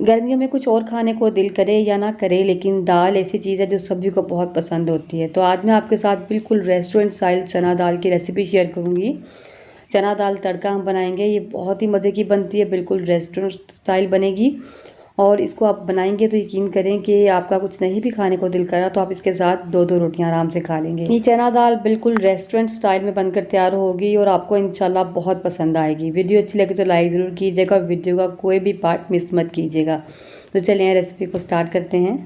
गर्मियों में कुछ और खाने को दिल करे या ना करे, लेकिन दाल ऐसी चीज़ है जो सभी को बहुत पसंद होती है। तो आज मैं आपके साथ बिल्कुल रेस्टोरेंट स्टाइल चना दाल की रेसिपी शेयर करूँगी। चना दाल तड़का हम बनाएंगे, ये बहुत ही मज़े की बनती है, बिल्कुल रेस्टोरेंट स्टाइल बनेगी। और इसको आप बनाएंगे तो यकीन करें कि आपका कुछ नहीं भी खाने को दिल करा तो आप इसके साथ दो दो रोटियां आराम से खा लेंगे। ये चना दाल बिल्कुल रेस्टोरेंट स्टाइल में बनकर तैयार होगी और आपको इंशाल्लाह बहुत पसंद आएगी। वीडियो अच्छी लगे तो लाइक ज़रूर कीजिएगा और वीडियो का कोई भी पार्ट मिस मत कीजिएगा। तो चलिए रेसिपी को स्टार्ट करते हैं।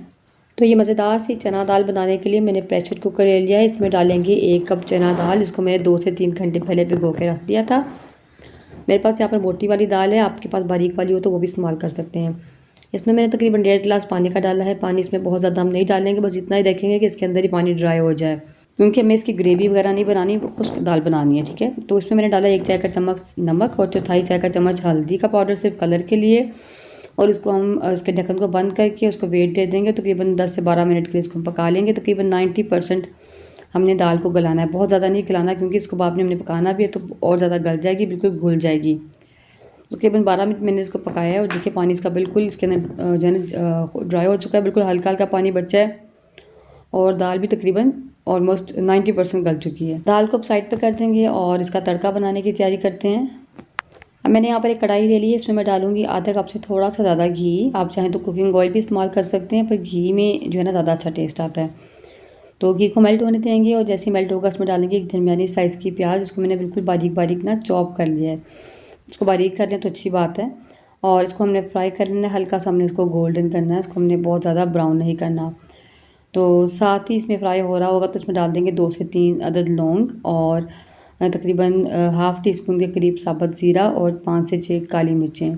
तो ये मज़ेदार सी चना दाल बनाने के लिए मैंने प्रेशर कुकर ले लिया है। इसमें डालेंगे 1 कप चना दाल। इसको मैंने 2 से 3 घंटे पहले भिगो के रख दिया था। मेरे पास यहाँ पर मोटी वाली दाल है, आपके पास बारीक वाली हो तो वो भी इस्तेमाल कर सकते हैं। इसमें मैंने तकरीबन 1.5 गिलास पानी का डाला है। पानी इसमें बहुत ज़्यादा हम नहीं डालेंगे, बस इतना ही रखेंगे कि इसके अंदर ही पानी ड्राई हो जाए, क्योंकि हमें इसकी ग्रेवी वगैरह नहीं बनानी, खुश्क दाल बनानी है। ठीक है, तो इसमें मैंने डाला 1 चाय का चम्मच नमक और चौथाई चाय का चम्मच हल्दी का पाउडर, सिर्फ कलर के लिए। और इसको हम इसके ढक्कन को बंद करके उसको वेट दे देंगे। तकरीबन 10 से 12 मिनट के लिए इसको हम पका लेंगे। तकरीबन 90% हमने दाल को गलाना है, बहुत ज़्यादा नहीं गलाना, क्योंकि इसको बाद में हमने पकाना भी है तो और ज़्यादा गल जाएगी, बिल्कुल घुल जाएगी। तकरीबन 12 मिनट मैंने इसको पकाया है और देखिए पानी इसका बिल्कुल इसके अंदर जो है ना ड्राई हो चुका है, बिल्कुल हल्का हल्का पानी बचा है और दाल भी तकरीबन ऑलमोस्ट 90% गल चुकी है। दाल को अब साइड पे कर देंगे और इसका तड़का बनाने की तैयारी करते हैं। अब मैंने यहाँ पर एक कढ़ाई ले ली है, इसमें मैं डालूंगी आधा कप से थोड़ा सा ज़्यादा घी। आप चाहें तो कुकिंग ऑयल भी इस्तेमाल कर सकते हैं, पर घी में जो है ना ज़्यादा अच्छा टेस्ट आता है। तो घी को मेल्ट होने देंगे और जैसे ही मेल्ट होगा इसमें डालेंगे एक दरमियानी साइज़ की प्याज। इसको मैंने बिल्कुल बारीक बारीक ना चॉप कर लिया है। इसको बारीक कर लें तो अच्छी बात है। और इसको हमने फ्राई कर लेना है, हल्का सा हमने इसको गोल्डन करना है, इसको हमने बहुत ज़्यादा ब्राउन नहीं करना। तो साथ ही इसमें फ्राई हो रहा होगा तो इसमें डाल देंगे 2 से 3 अदद लौंग और तकरीबन हाफ़ टी स्पून के करीब साबुत ज़ीरा और 5 से 6 काली मिर्चें।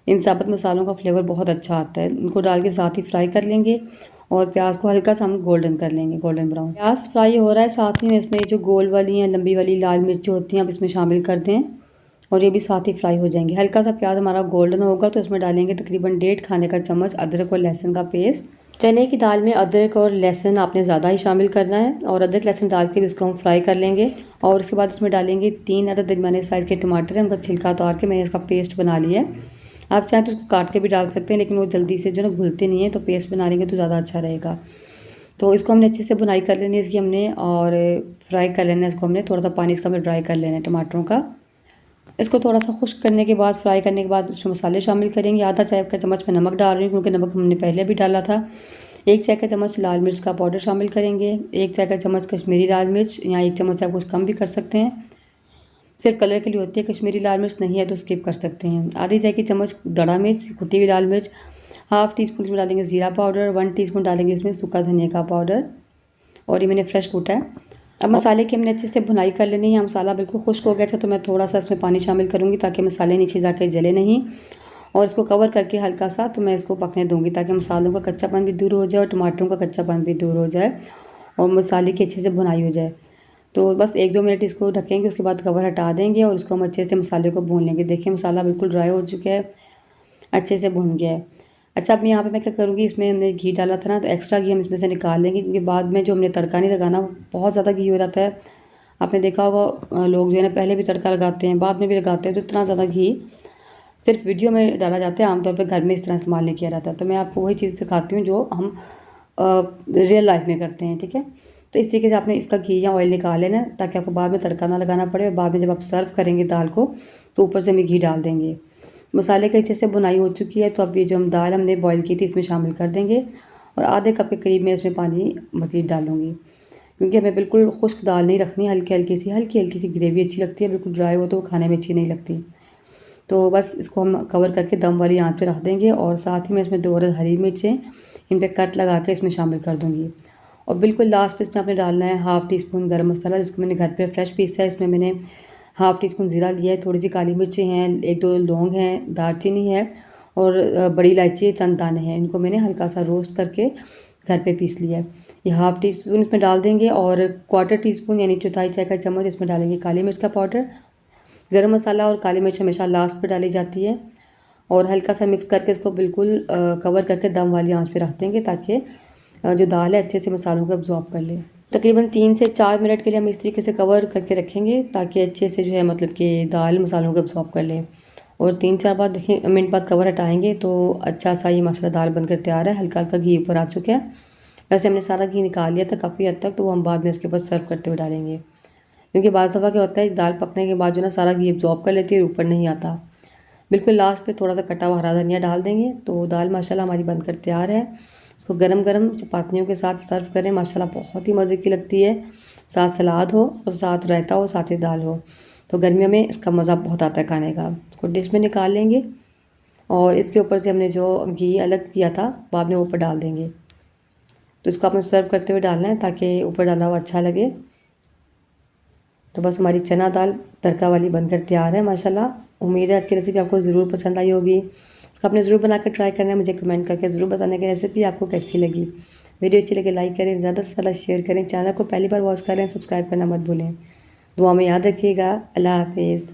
इन साबुत मसालों का फ्लेवर बहुत अच्छा आता है। इनको डाल के साथ ही फ्राई कर लेंगे और प्याज को हल्का सा हम गोल्डन कर लेंगे, गोल्डन ब्राउन। प्याज फ्राई हो रहा है, साथ ही में इसमें जो गोल वाली या लंबी वाली लाल मिर्चें होती हैं आप इसमें शामिल कर दें और ये भी साथ ही फ्राई हो जाएंगे। हल्का सा प्याज हमारा गोल्डन होगा तो इसमें डालेंगे तकरीबन 1.5 खाने का चम्मच अदरक और लहसुन का पेस्ट। चने की दाल में अदरक और लहसुन आपने ज़्यादा ही शामिल करना है और अदरक लहसुन डाल के भी इसको हम फ्राई कर लेंगे। और उसके बाद इसमें डालेंगे 3 अदद दरमियाने साइज़ के टमाटर हैं, उनका छिलका उतार के मैंने इसका पेस्ट बना लिया है। आप चाहें तो उसको काट के भी डाल सकते हैं, लेकिन वो जल्दी से जो ना घुलते नहीं है, तो पेस्ट बना लेंगे तो ज़्यादा अच्छा रहेगा। तो इसको हमने अच्छे से बुनाई कर लेनी है इसकी हमने, और फ्राई कर लेना है इसको हमने। थोड़ा सा पानी इसका हमें ड्राई कर लेना है टमाटरों का। इसको थोड़ा सा खुश्क करने के बाद, फ्राई करने के बाद इसमें मसाले शामिल करेंगे। आधा चाय का चम्मच में नमक डाल रही हूँ, क्योंकि नमक हमने पहले भी डाला था। 1 चाय का चम्मच लाल मिर्च का पाउडर शामिल करेंगे। 1 चाय का चम्मच कश्मीरी लाल मिर्च, या 1 चम्मच से आप कुछ कम भी कर सकते हैं, सिर्फ कलर के लिए होती है। कश्मीरी लाल मिर्च नहीं है तो स्किप कर सकते हैं। आधी चाय की चम्मच दड़ा मिर्च, कुटी हुई लाल मिर्च। हाफ़ टी स्पून इसमें डालेंगे ज़ीरा पाउडर। 1 टीस्पून डालेंगे इसमें सूखा धनिया का पाउडर, और ये मैंने फ्रेश कूटा है। अब मसाले की हमने अच्छे से भुनाई कर लेनी है। मसाला बिल्कुल खुश्क हो गया था तो मैं थोड़ा सा इसमें पानी शामिल करूँगी ताकि मसाले नीचे जाकर जले नहीं, और इसको कवर करके हल्का सा तो मैं इसको पकने दूँगी ताकि मसालों का कच्चापन भी दूर हो जाए और टमाटरों का कच्चापन भी दूर हो जाए और मसाले की अच्छे से भुनाई हो जाए। तो बस 1-2 मिनट इसको ढकेंगे, उसके बाद कवर हटा देंगे और इसको हम अच्छे से मसाले को भून लेंगे। देखिए मसाला बिल्कुल ड्राई हो चुका है, अच्छे से भुन गया है। अच्छा, अब यहाँ पे मैं क्या करूँगी, इसमें हमने घी डाला था ना, तो एक्स्ट्रा घी हम इसमें से निकाल लेंगे, क्योंकि बाद में जो हमने तड़का नहीं लगाना बहुत ज़्यादा घी हो जाता है। आपने देखा होगा लोग जो है ना पहले भी तड़का लगाते हैं, बाद में भी लगाते हैं, तो इतना ज़्यादा घी सिर्फ वीडियो में डाला जाता है, आमतौर पर घर में इस तरह इस्तेमाल नहीं किया जाता। तो मैं आपको वही चीज़ सिखाती हूँ जो हम रियल लाइफ में करते हैं। ठीक है, तो इस तरीके से आपने इसका घी या ऑयल निकाल लेना है ताकि आपको बाद में तड़का ना लगाना पड़े, और बाद में जब आप सर्व करेंगे दाल को तो ऊपर से हम घी डाल देंगे। मसाले की अच्छे से बुनाई हो चुकी है, तो अब ये जो हम दाल हमने बॉईल की थी इसमें शामिल कर देंगे, और आधे कप के करीब मैं इसमें पानी मज़ीद डालूँगी, क्योंकि हमें बिल्कुल खुश्क दाल नहीं रखनी, हल्की हल्की सी ग्रेवी अच्छी लगती है। बिल्कुल ड्राई हो तो वो खाने में अच्छी नहीं लगती। तो बस इसको हम कवर करके दम वाली आंच पे रख देंगे, और साथ ही मैं इसमें 2 अदद हरी मिर्चें इन पे कट लगा के इसमें शामिल कर दूँगी। और बिल्कुल लास्ट पे इसमें आपने डालना है हाफ़ टी स्पून गर्म मसाला, जिसको मैंने घर पे फ्रेश पीसा है। इसमें मैंने हाफ़ टी स्पून ज़ीरा लिया है, थोड़ी सी काली मिर्चें हैं, 1-2 लौंग हैं, दालचीनी है, और बड़ी इलायची चंद दाने हैं। इनको मैंने हल्का सा रोस्ट करके घर पे पीस लिया है। ये हाफ़ टी स्पून इसमें डाल देंगे, और 1/4 टी स्पून यानी चौथाई चाय का चम्मच इसमें डालेंगे काली मिर्च का पाउडर। गरम मसाला और काली मिर्च हमेशा लास्ट पे डाली जाती है, और हल्का सा मिक्स करके इसको बिल्कुल कवर करके दम वाली आंच पे रख देंगे, ताकि जो दाल है अच्छे से मसालों को अब्जॉर्ब कर ले। तकरीबन 3 से 4 मिनट के लिए हम इस तरीके से कवर करके रखेंगे, ताकि अच्छे से जो है मतलब कि दाल मसालों को अब्जॉर्ब कर ले। और 3-4 बार देखिए मिनट बाद कवर हटाएंगे तो अच्छा सा ये माशाल्लाह दाल बनकर तैयार है। हल्का हल्का घी ऊपर आ चुका है। वैसे हमने सारा घी निकाल लिया था काफ़ी हद तक, तो वो हम बाद में इसके ऊपर सर्व करते हुए डालेंगे। क्योंकि बाज़ दफ़ा क्या होता है दाल पकने के बाद जो ना सारा घी एब्जॉर्ब कर लेती है और ऊपर नहीं आता। बिल्कुल लास्ट पे थोड़ा सा कटा हुआ हरा धनिया डाल देंगे तो दाल माशाल्लाह हमारी बनकर तैयार है। इसको गरम गरम चपातियों के साथ सर्व करें, माशाल्लाह बहुत ही मज़े की लगती है। साथ सलाद हो और साथ रायता हो, साथ ही दाल हो, तो गर्मियों में इसका मज़ा बहुत आता है खाने का। इसको डिश में निकाल लेंगे और इसके ऊपर से हमने जो घी अलग किया था बाद में ऊपर डाल देंगे। तो इसको आपने सर्व करते हुए डालना है ताकि ऊपर डाला हुआ अच्छा लगे। तो बस हमारी चना दाल तड़का वाली बनकर तैयार है माशाल्लाह। उम्मीद है आज की रेसिपी आपको ज़रूर पसंद आई होगी। इसको आपने ज़रूर बनाकर ट्राई करना है, मुझे कमेंट करके ज़रूर बताना कि रेसिपी आपको कैसी लगी। वीडियो अच्छी लगे लाइक करें, ज़्यादा से ज़्यादा शेयर करें, चैनल को पहली बार वॉच करें, सब्सक्राइब करना मत भूलें। दुआ में याद रखिएगा। अल्लाह हाफिज़।